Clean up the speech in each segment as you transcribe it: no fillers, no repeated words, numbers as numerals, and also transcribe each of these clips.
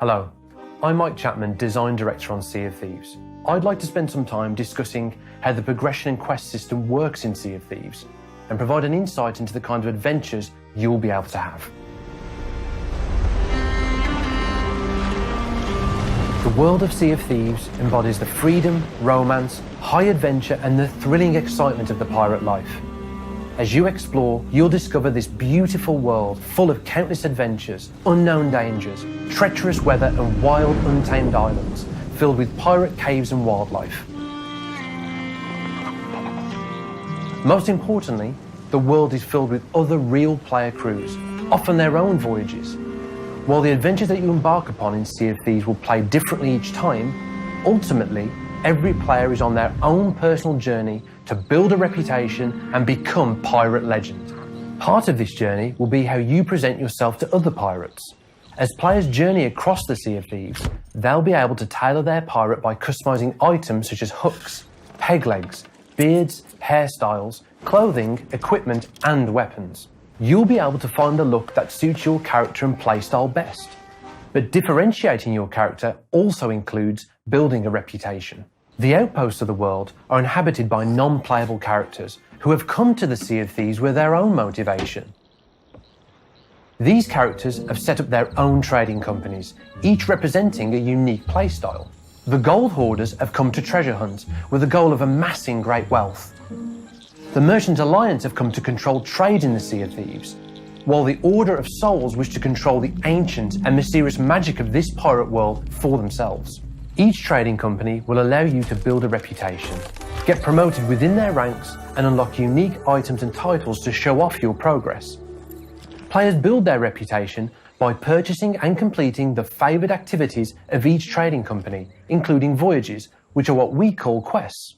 Hello, I'm Mike Chapman, Design Director on Sea of Thieves. I'd like to spend some time discussing how the progression and quest system works in Sea of Thieves and provide an insight into the kind of adventures you'll be able to have. The world of Sea of Thieves embodies the freedom, romance, high adventure and the thrilling excitement of the pirate life. As you explore, you'll discover this beautiful world full of countless adventures, unknown dangers, treacherous weather and wild, untamed islands, filled with pirate caves and wildlife. Most importantly, the world is filled with other real player crews, often their own voyages. While the adventures that you embark upon in Sea of Thieves will play differently each time, ultimately, every player is on their own personal journey to build a reputation and become pirate legend. Part of this journey will be how you present yourself to other pirates. As players journey across the Sea of Thieves, they'll be able to tailor their pirate by customizing items such as hooks, peg legs, beards, hairstyles, clothing, equipment, and weapons. You'll be able to find the look that suits your character and playstyle best. But differentiating your character also includes building a reputation. The outposts of the world are inhabited by non-playable characters who have come to the Sea of Thieves with their own motivation. These characters have set up their own trading companies, each representing a unique playstyle. The Gold Hoarders have come to treasure hunt with the goal of amassing great wealth. The Merchant Alliance have come to control trade in the Sea of Thieves, while the Order of Souls wish to control the ancient and mysterious magic of this pirate world for themselves. Each trading company will allow you to build a reputation, get promoted within their ranks, and unlock unique items and titles to show off your progress. Players build their reputation by purchasing and completing the favoured activities of each trading company, including voyages, which are what we call quests.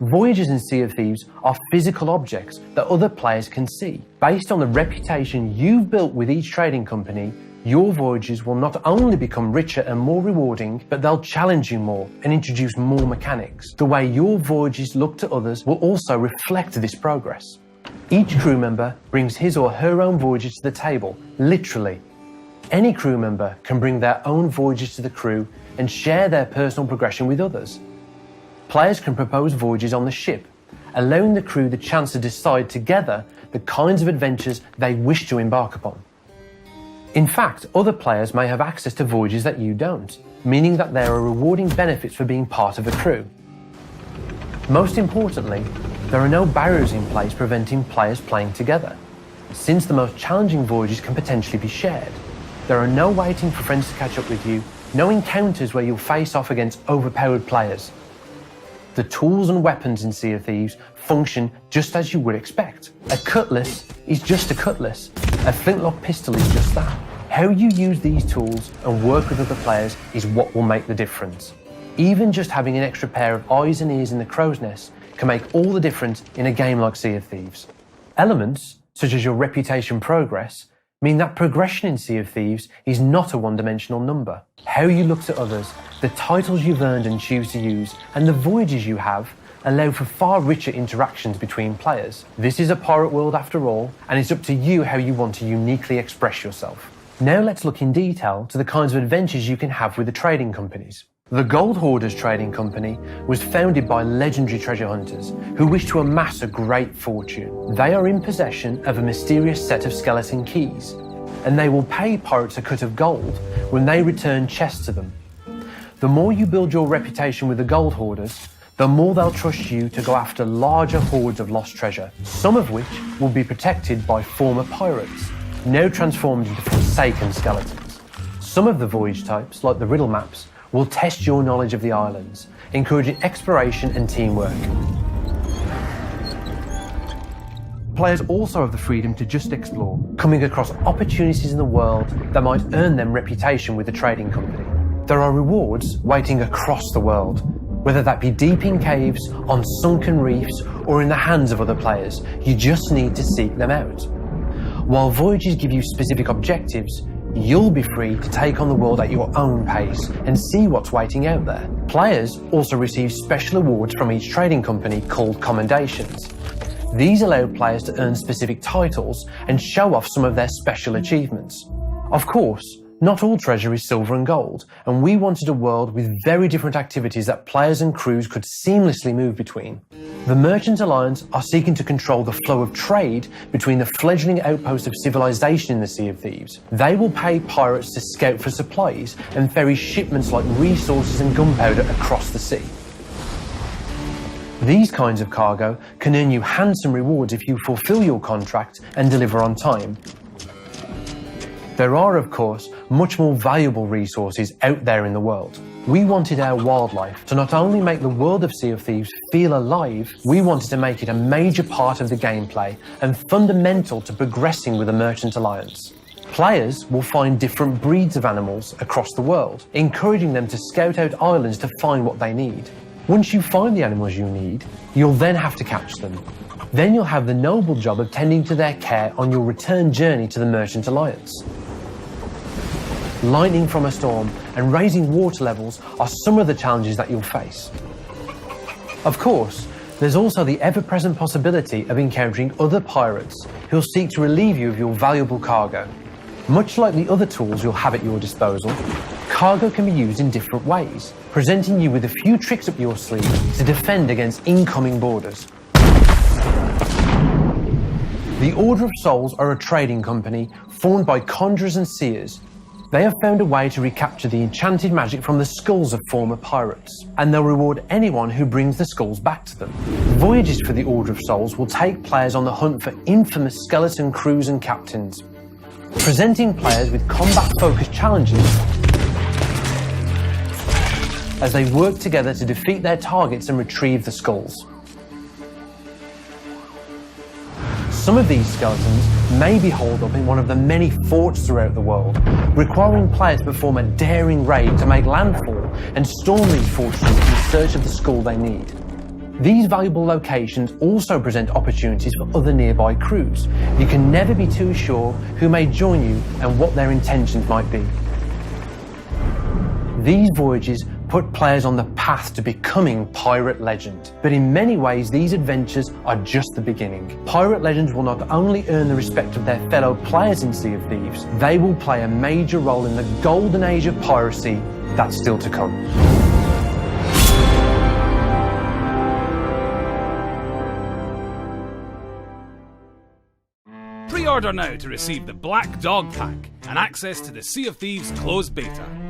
Voyages in Sea of Thieves are physical objects that other players can see. Based on the reputation you've built with each trading company, your voyages will not only become richer and more rewarding, but they'll challenge you more and introduce more mechanics. The way your voyages look to others will also reflect this progress. Each crew member brings his or her own voyages to the table, literally. Any crew member can bring their own voyages to the crew and share their personal progression with others. Players can propose voyages on the ship, allowing the crew the chance to decide together the kinds of adventures they wish to embark upon. In fact, other players may have access to voyages that you don't, meaning that there are rewarding benefits for being part of a crew. Most importantly, there are no barriers in place preventing players playing together, since the most challenging voyages can potentially be shared. There are no waiting for friends to catch up with you, no encounters where you'll face off against overpowered players. The tools and weapons in Sea of Thieves function just as you would expect. A cutlass is just a cutlass. A flintlock pistol is just that. How you use these tools and work with other players is what will make the difference. Even just having an extra pair of eyes and ears in the crow's nest can make all the difference in a game like Sea of Thieves. Elements, such as your reputation progress, mean that progression in Sea of Thieves is not a one-dimensional number. How you look to others, the titles you've earned and choose to use, and the voyages you have allow for far richer interactions between players. This is a pirate world after all, and it's up to you how you want to uniquely express yourself. Now let's look in detail to the kinds of adventures you can have with the trading companies. The Gold Hoarders trading company was founded by legendary treasure hunters who wish to amass a great fortune. They are in possession of a mysterious set of skeleton keys, and they will pay pirates a cut of gold when they return chests to them. The more you build your reputation with the Gold Hoarders, the more they'll trust you to go after larger hoards of lost treasure, some of which will be protected by former pirates, now transformed into forsaken skeletons. Some of the voyage types, like the riddle maps, will test your knowledge of the islands, encouraging exploration and teamwork. Players also have the freedom to just explore, coming across opportunities in the world that might earn them reputation with the trading company. There are rewards waiting across the world, whether that be deep in caves, on sunken reefs, or in the hands of other players. You just need to seek them out. While voyages give you specific objectives, you'll be free to take on the world at your own pace and see what's waiting out there. Players also receive special awards from each trading company called commendations. These allow players to earn specific titles and show off some of their special achievements. Of course, Not all treasure is silver and gold, and we wanted a world with very different activities that players and crews could seamlessly move between. The Merchant Alliance are seeking to control the flow of trade between the fledgling outposts of civilization in the Sea of Thieves. They will pay pirates to scout for supplies and ferry shipments like resources and gunpowder across the sea. These kinds of cargo can earn you handsome rewards if you fulfill your contract and deliver on time. There are, of course, much more valuable resources out there in the world. We wanted our wildlife to not only make the world of Sea of Thieves feel alive, we wanted to make it a major part of the gameplay and fundamental to progressing with the Merchant Alliance. Players will find different breeds of animals across the world, encouraging them to scout out islands to find what they need. Once you find the animals you need, you'll then have to catch them. Then you'll have the noble job of tending to their care on your return journey to the Merchant Alliance. Lightning from a storm and raising water levels are some of the challenges that you'll face. Of course, there's also the ever-present possibility of encountering other pirates who'll seek to relieve you of your valuable cargo. Much like the other tools you'll have at your disposal, cargo can be used in different ways, presenting you with a few tricks up your sleeve to defend against incoming boarders. The Order of Souls are a trading company formed by conjurers and seers. They have found a way to recapture the enchanted magic from the skulls of former pirates, and they'll reward anyone who brings the skulls back to them. Voyages for the Order of Souls will take players on the hunt for infamous skeleton crews and captains, presenting players with combat-focused challenges as they work together to defeat their targets and retrieve the skulls. Some of these skeletons may be holed up in one of the many forts throughout the world, requiring players to perform a daring raid to make landfall and storm these fortresses in search of the skull they need. These valuable locations also present opportunities for other nearby crews. You can never be too sure who may join you and what their intentions might be. These voyages put players on the path to becoming Pirate Legend. But in many ways, these adventures are just the beginning. Pirate Legends will not only earn the respect of their fellow players in Sea of Thieves, they will play a major role in the golden age of piracy that's still to come. Pre-order now to receive the Black Dog Pack and access to the Sea of Thieves closed beta.